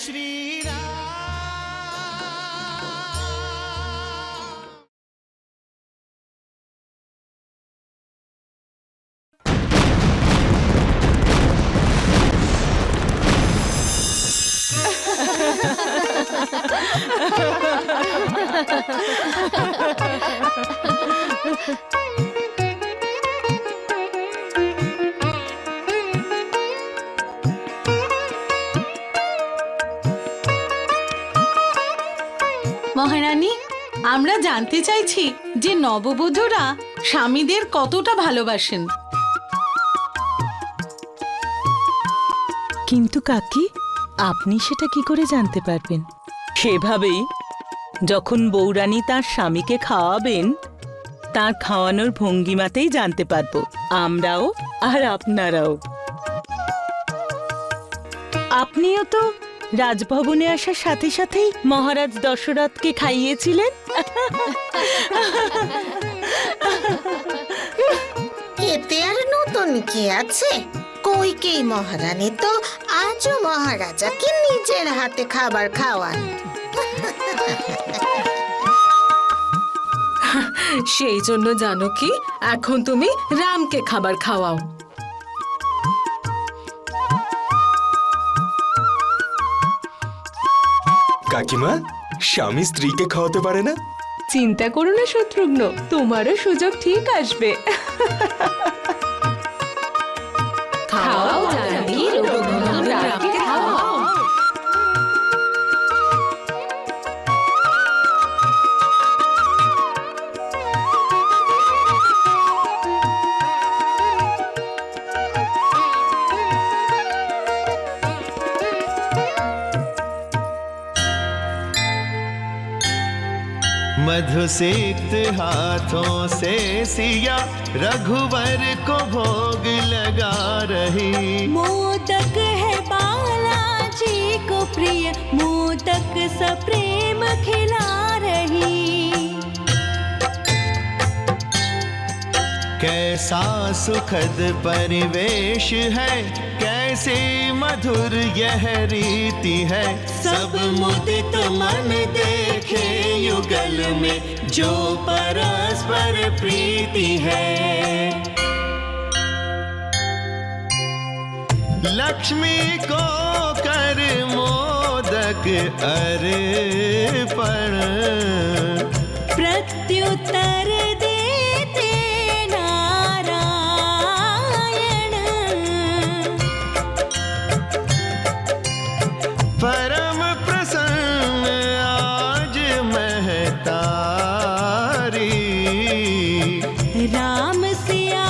श्री राम। মহারানী, আমরা জানতে চাইছি যে নববধূরা স্বামীদের কতটা ভালোবাসেন। কিন্তু কাকি, আপনি সেটা কি করে জানতে পারবেন? সেভাবেই যখন বৌরানী তার স্বামীকে খাওয়াবেন, তার খাওয়ানোর ভঙ্গিমাতেই জানতে পারবো, আমরাও আর আপনারাও। আপনিও তো রাজভবনে আসার সাথে সাথেই মহারাজ দশরথকে খাইয়েছিলেন। এতে আর নতুন কি আছে? কইকেই মহারানী তো আজও মহারাজাকে নিজের হাতে খাবার খাওয়ান। সেই জন্য জানো কি, এখন তুমি রামকে খাবার খাওয়াও। কাকিমা, স্বামী স্ত্রীকে খাওয়াতে পারে না? চিন্তা করো না শত্রুঘ্ন, তোমারও সুযোগ ঠিক আসবে। খাওয়াও জানকী, রামকে খাওয়াও। मधुसिक्त हाथों से सिया रघुवर को भोग लगा रही। मोदक है बालाजी को प्रिय, मोदक सप्रेम खिला रही। कैसा सुखद परिवेश है, कैसी मधुर यह रीति है। सब मुदित मन देखे युगल में, जो परस्पर प्रीति है। लक्ष्मी को कर मोदक अर्पण, प्रत्युत्तर देते नारायण। परम प्रसन्न आज महतारी, राम सिया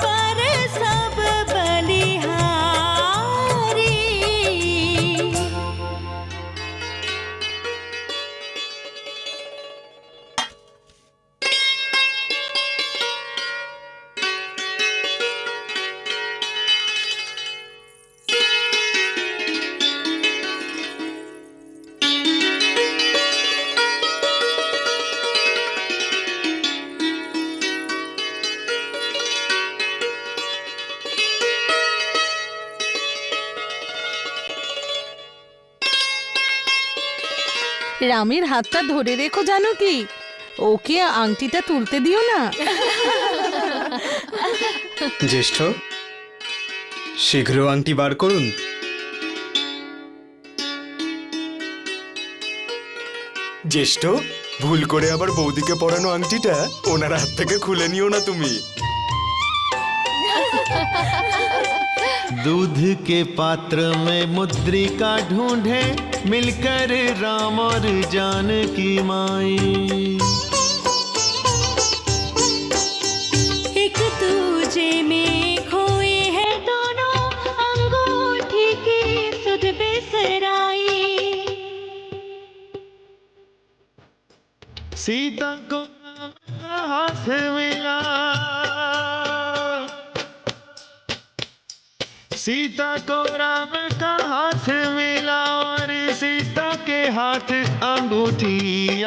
पर सब बलिहारी। রামের হাতটা ধরে রেখো, জানো কি, ওকে আংটিটা তুলতে দিও না। জ্যেষ্ঠ, শীঘ্র আংটি বার করুন। জ্যেষ্ঠ, ভুল করে আবার বৌদিকে পরানো আংটিটা ওনার হাত থেকে খুলে নিও না তুমি। दूध के पात्र में मुद्रिका ढूंढे, मिलकर राम और जानकी माई। एक दूजे में खोए हैं दोनों, अंगूठी की सुध बिसराई। सीता को हाथ मिला, सीता को राम का हाथ मिला, और सीता के हाथ अंगूठी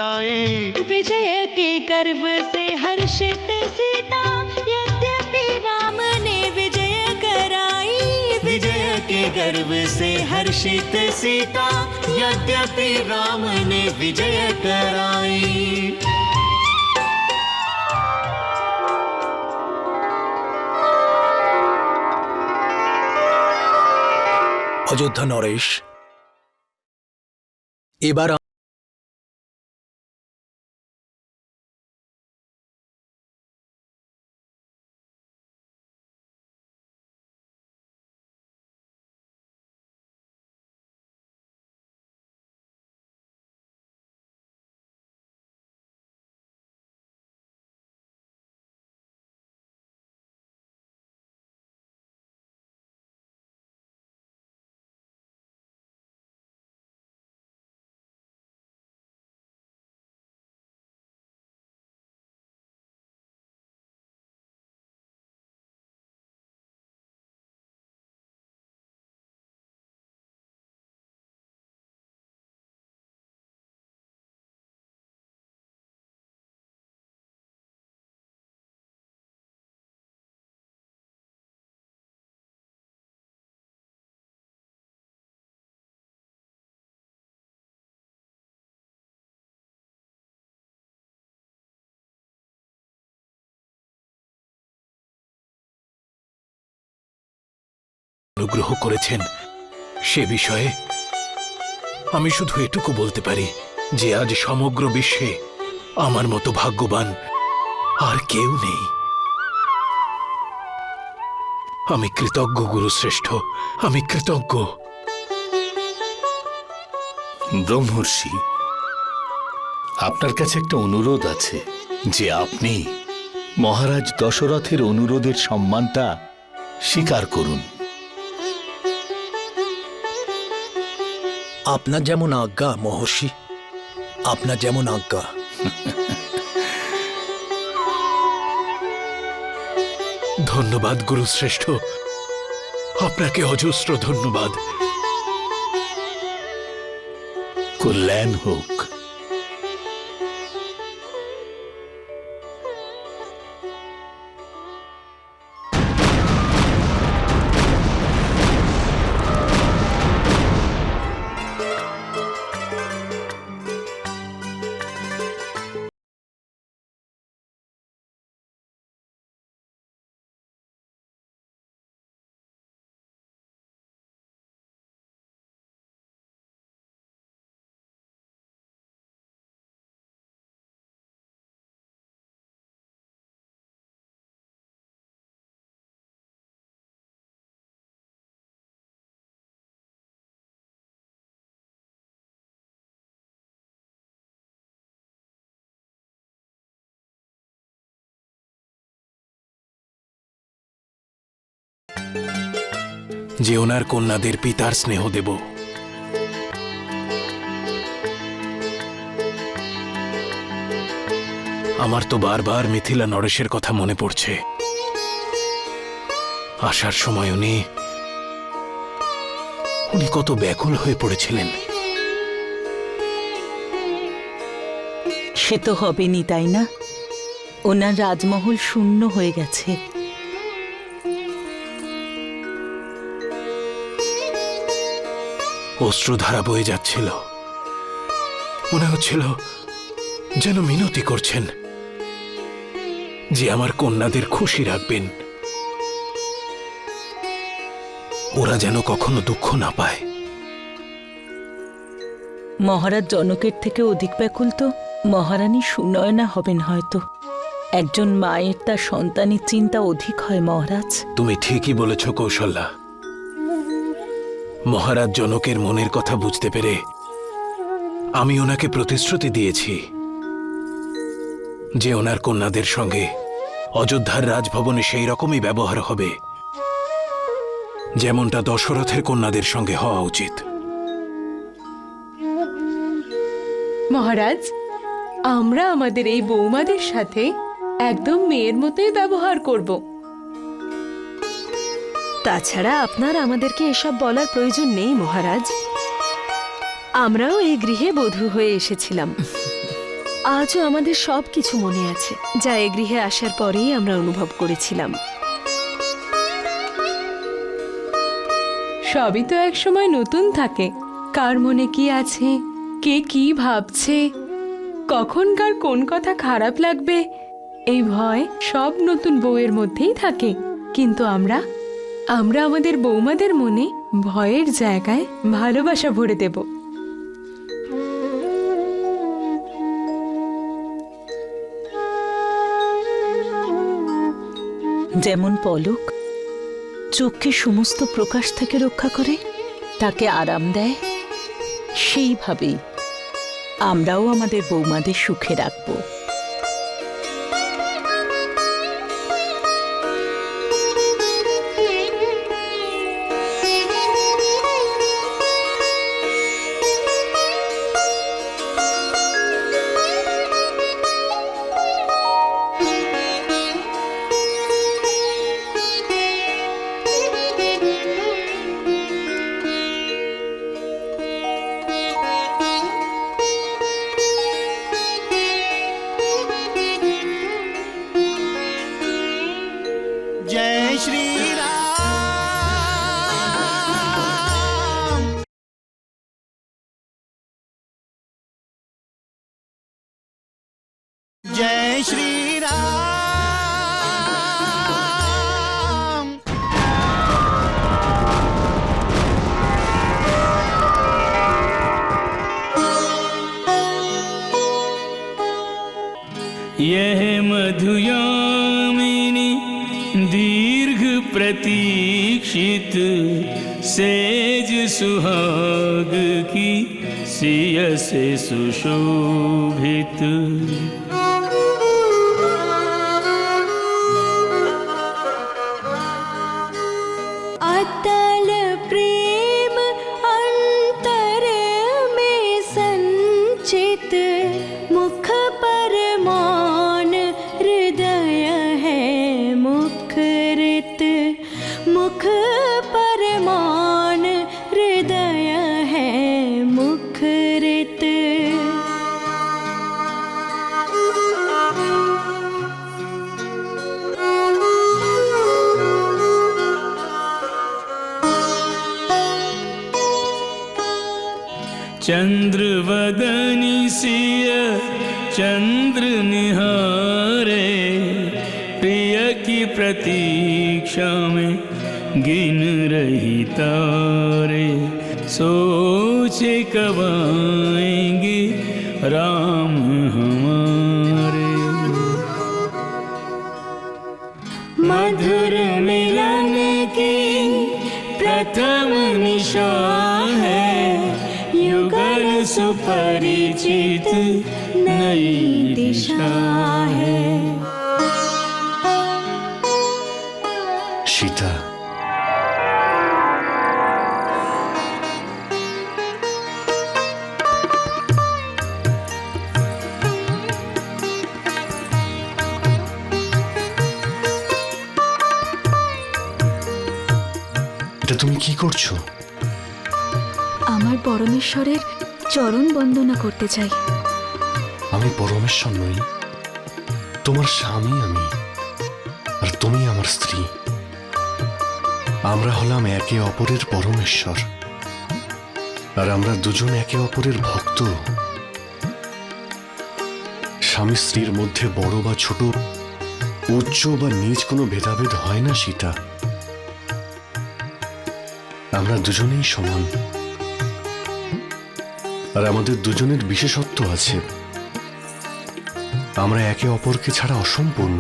आई। विजय के गर्व से हर्षित सीता, यद्यपि राम ने विजय कराई। विजय के गर्व से हर्षित सीता, यद्यपि राम ने विजय कराई। অযোধ্যা নরেশ, এবার অনুগ্রহ করেছেন সে বিষয়ে আমি শুধু এটুকু বলতে পারি যে আজ সমগ্র বিশ্বে আমার মতো ভাগ্যবান আর কেউ নেই। আমি কৃতজ্ঞ গুরুশ্রেষ্ঠ, আমি কৃতজ্ঞ। ব্রহ্মর্ষি, আপনার কাছে একটা অনুরোধ আছে যে আপনি মহারাজ দশরথের অনুরোধের সম্মানটা স্বীকার করুন। আপনার যেমন আজ্ঞা মহর্ষি, আপনার যেমন আজ্ঞা। ধন্যবাদ গুরুশ্রেষ্ঠ, আপনাকে অজস্র ধন্যবাদ। কল্যাণ হোক। যে ওনার কন্যাদের পিতার স্নেহ দেব। আমার তো বারবার মিথিলা নরেশের কথা মনে পড়ছে। আসার সময় উনি কত ব্যাকুল হয়ে পড়েছিলেন। সে তো হবেনি, তাই না? ওনার রাজমহল শূন্য হয়ে গেছে। অশ্রুধারা বয়ে যাচ্ছিল, মনে হচ্ছিল যেন মিনতি করছেন যে আমার কন্যাদের খুশি রাখবেন, ওরা যেন কখনো দুঃখ না পায়। মহারাজ জনকের থেকে অধিক ব্যাকুল তো মহারানী সুনয়না হবেন হয়তো। একজন মায়ের তার সন্তানের চিন্তা অধিক হয় মহারাজ। তুমি ঠিকই বলেছ কৌশল্যা। মহারাজ জনকের মনের কথা বুঝতে পেরে আমি ওনাকে প্রতিশ্রুতি দিয়েছি যে ওনার কন্যাদের সঙ্গে অযোধ্যার রাজভবনে সেই রকমই ব্যবহার হবে যেমনটা দশরথের কন্যাদের সঙ্গে হওয়া উচিত। মহারাজ, আমরা আমাদের এই বৌমাদের সাথে একদম মেয়ের মতোই ব্যবহার করব। তাছাড়া আপনার আমাদেরকে এসব বলার প্রয়োজন নেই মহারাজ। আমরাও এই গৃহে বধূ হয়ে এসেছিলাম। আজও আমাদের সব কিছু মনে আছে যা এই গৃহে আসার পরেই আমরা অনুভব করেছিলাম। সবই তো এক সময় নতুন থাকে। কার মনে কি আছে, কে কি ভাবছে, কখন কার কোন কথা খারাপ লাগবে, এই ভয় সব নতুন বউয়ের মধ্যেই থাকে। কিন্তু আমরা আমাদের বৌমাদের মনে ভয়ের জায়গায় ভালোবাসা ভরে দেব। যেমন পলক চোখকে সমস্ত প্রকাশ থেকে রক্ষা করে, তাকে আরাম দেয়, সেইভাবেই আমরাও আমাদের বৌমাদের সুখে রাখবো। जय श्री राम। जय श्री राम। यह मधुयामिनी दीर्घ प्रतीक्षित सेज सुहाग की सिय से सुशोभित। अतल प्रेम अंतर में संचित मुख पर मौन हृदय है मुखरित। मुख पर मौन हृदय है मुखरित। चंद्र वदनी सिय चंद्र निहारे, प्रिय की प्रतीक्षा में गिन रही तारे। सोचे कब आएंगे राम हमारे। मधुर मिलन की प्रथम निशा है, युगल सुपरिचित नई दिशा है। সীতা, এটা তুমি কি করছো? আমার পরমেশ্বরের চরণ বন্দনা করতে চাই। আমি পরমেশ্বর নই, তোমার স্বামী আমি, আর তুমি আমার স্ত্রী। আমরা হলাম একে অপরের পরমেশ্বর, আর আমরা দুজন একে অপরের ভক্ত। স্বামী স্ত্রীর মধ্যে বড় বা ছোট, উচ্চ বা নিচ কোনো ভেদাভেদ হয় না সীতা। আমরা দুজনেই সমান, আর আমাদের দুজনের বিশেষত্ব আছে। আমরা একে অপরকে ছাড়া অসম্পূর্ণ।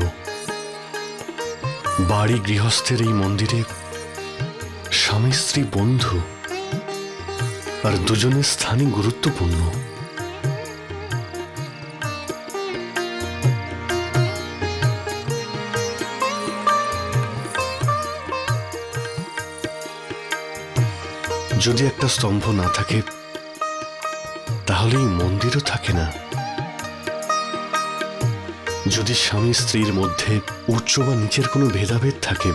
বাড়ি গৃহস্থের এই মন্দিরে স্বামী স্ত্রী বন্ধু, আর দুজনের স্থানই গুরুত্বপূর্ণ। যদি একটা স্তম্ভ না থাকে, তাহলে এই মন্দিরও থাকে না। যদি স্বামী স্ত্রীর মধ্যে উচ্চ বা নিচের কোনো ভেদাভেদ থাকে,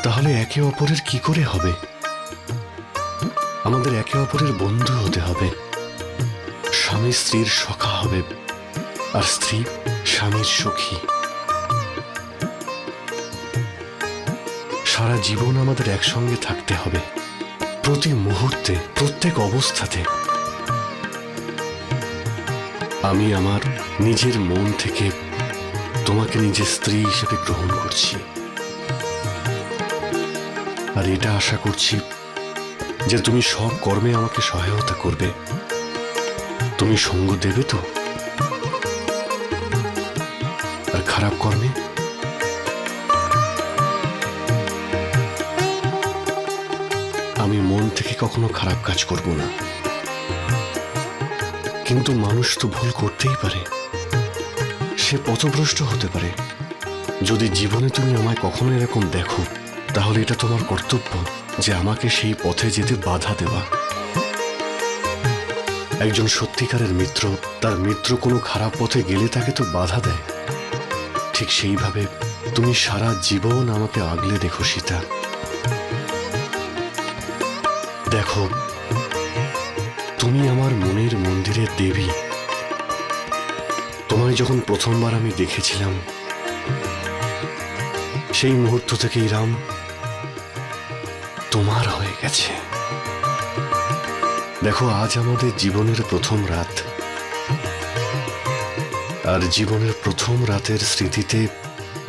তাহলে একে অপরের কি করে হবে? আমাদের একে অপরের বন্ধু হতে হবে। স্বামী স্ত্রীর সখা হবে, আর স্ত্রী স্বামীর সখী। সারা জীবন আমাদের একসঙ্গে থাকতে হবে। প্রতি মুহূর্তে, প্রত্যেক অবস্থাতে আমি আমার নিজের মন থেকে তোমাকে নিজের স্ত্রী হিসেবে গ্রহণ করছি। আর এটা আশা করছি যে তুমি সব কর্মে আমাকে সহায়তা করবে। তুমি সঙ্গ দেবে তো? আর খারাপ কর্মে? আমি মন থেকে কখনো খারাপ কাজ করব না। কিন্তু মানুষ তো ভুল করতেই পারে, সে পথভ্রষ্ট হতে পারে। যদি জীবনে তুমি আমায় কখনো এরকম দেখো, তাহলে এটা তোমার কর্তব্য যে আমাকে সেই পথে যেতে বাধা দেওয়া। একজন সত্যিকারের মিত্র তার মিত্র কোনো খারাপ পথে গেলে তাকে তো বাধা দেয়। ঠিক সেইভাবে তুমি সারা জীবন আমাকে আগলে রেখো সীতা। দেখো, তুমি আমার মনের মন্দিরের দেবী। তোমায় যখন প্রথমবার আমি দেখেছিলাম, সেই মুহূর্ত থেকেই রাম তোমার হয়ে গেছে। দেখো, আজ আমাদের জীবনের প্রথম রাত, আর জীবনের প্রথম রাতের স্মৃতিতে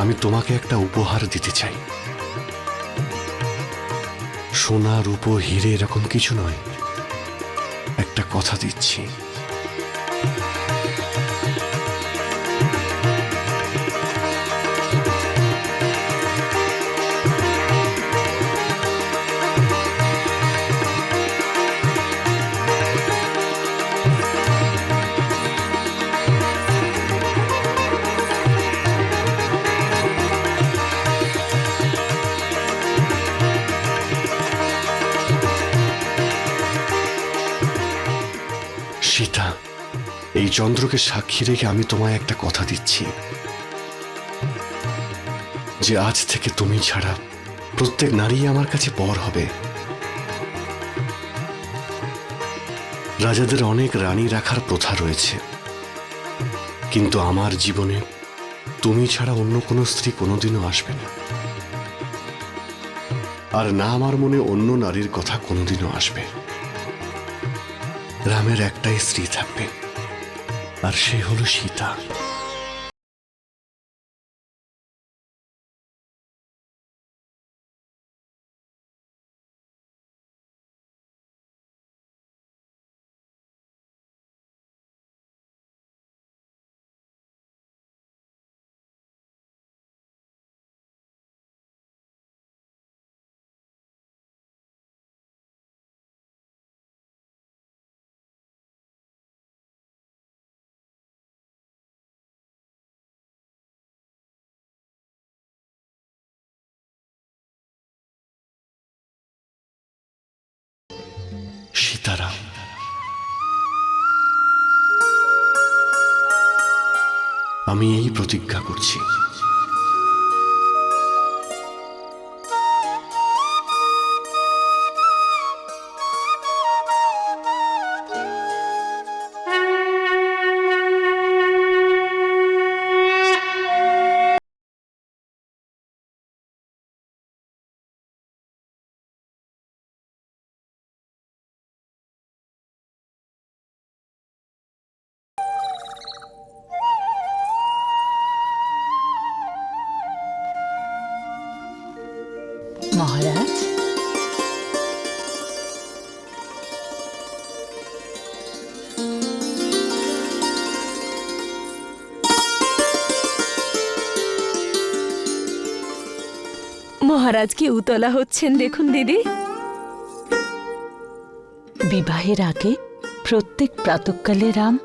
আমি তোমাকে একটা উপহার দিতে চাই। সোনা, রূপো, হিরে এরকম কিছু নয়, একটা কথা দিচ্ছি। সীতা, এই চন্দ্রকে সাক্ষী রেখে আমি তোমায় একটা কথা দিচ্ছি যে আজ থেকে তুমি ছাড়া প্রত্যেক নারী আমার কাছে পর হবে। রাজাদের অনেক রানী রাখার প্রথা রয়েছে, কিন্তু আমার জীবনে তুমি ছাড়া অন্য কোনো স্ত্রী কোনোদিনও আসবে না। আর না আমার মনে অন্য নারীর কথা কোনোদিনও আসবে। রামের একটাই স্ত্রী থাকবে, আর সে হলো সীতা। সীতারাম, আমি এই প্রতিজ্ঞা করছি, মহারাজ, মহারাজ কি উতলা হচ্ছেন দেখুন দিদি। বিবাহের আগে প্রত্যেক প্রাতঃকালে রাম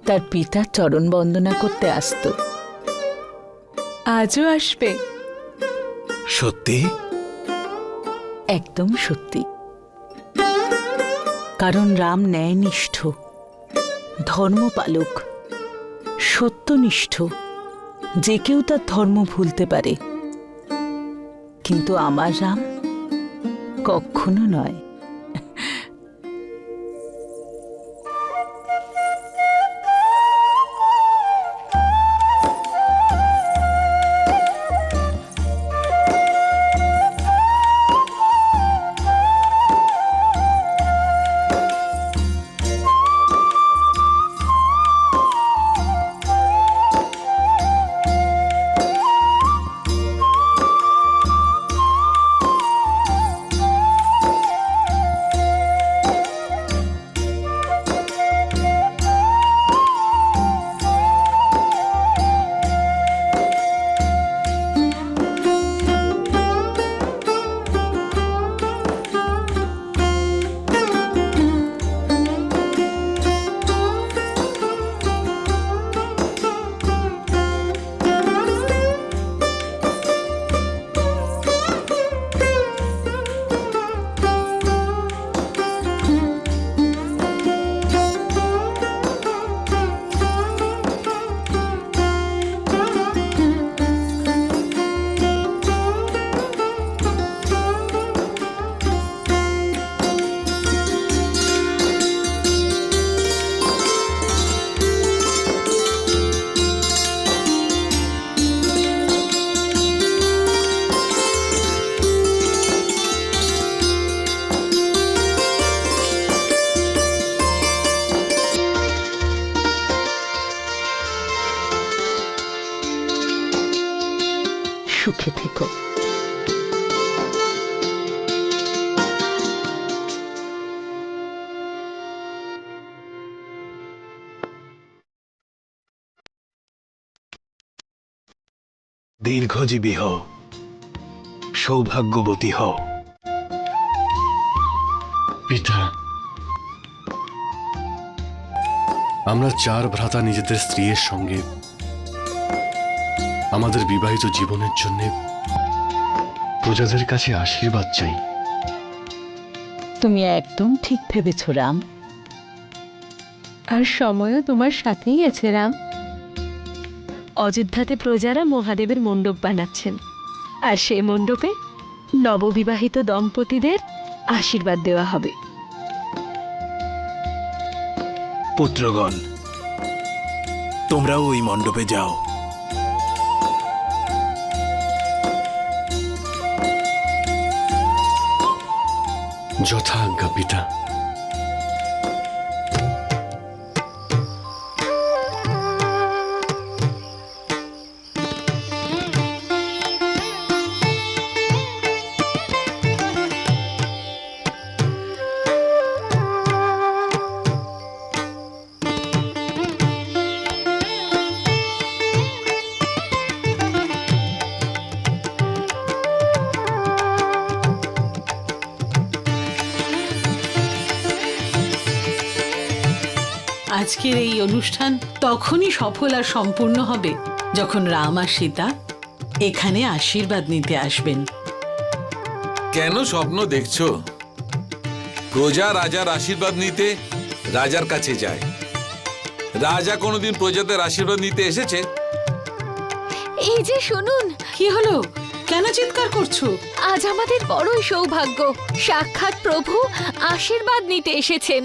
তার পিতার চরণ বন্দনা করতে আসত। আজও আসবে? সত্যি? একদম সত্যি। কারণ রাম ন্যায়নিষ্ঠ, ধর্মপালক, সত্যনিষ্ঠ। যে কেউ তার ধর্ম ভুলতে পারে, কিন্তু আমার রাম কখনো নয়। সুখে থেকো। দীর্ঘজীবী হও, সৌভাগ্যবতী হও। পিতা, আমরা 4 ভ্রাতা নিজেদের স্ত্রীর সঙ্গে আমাদের বিবাহিত জীবনের জন্য প্রজাদের কাছে আশীর্বাদ চাই। তুমি একদম ঠিক ভেবেছ রাম। আর সময়ও তোমার সাথেই আছে রাম। অযোধ্যাতে প্রজারা মহাদেবের মণ্ডপ বানাচ্ছেন, আর সেই মণ্ডপে নববিবাহিত দম্পতিদের আশীর্বাদ দেওয়া হবে। পুত্রগণ, তোমরাও ওই মণ্ডপে যাও। যথা আজ্ঞা পিতা। আজকের এই অনুষ্ঠান তখনই সফল আর সম্পূর্ণ হবে যখন রাম আর সীতা এখানে আশীর্বাদ নিতে আসবেন। কেন স্বপ্ন দেখছো? প্রজা রাজার আশীর্বাদ নিতে রাজার কাছে যায়। রাজা কোনোদিন প্রজাদের আশীর্বাদ নিতে এসেছে? এই যে শুনুন, কি হলো? কেন চিৎকার করছো? আজ আমাদের বড়ই সৌভাগ্য, সাক্ষাৎ প্রভু আশীর্বাদ নিতে এসেছেন।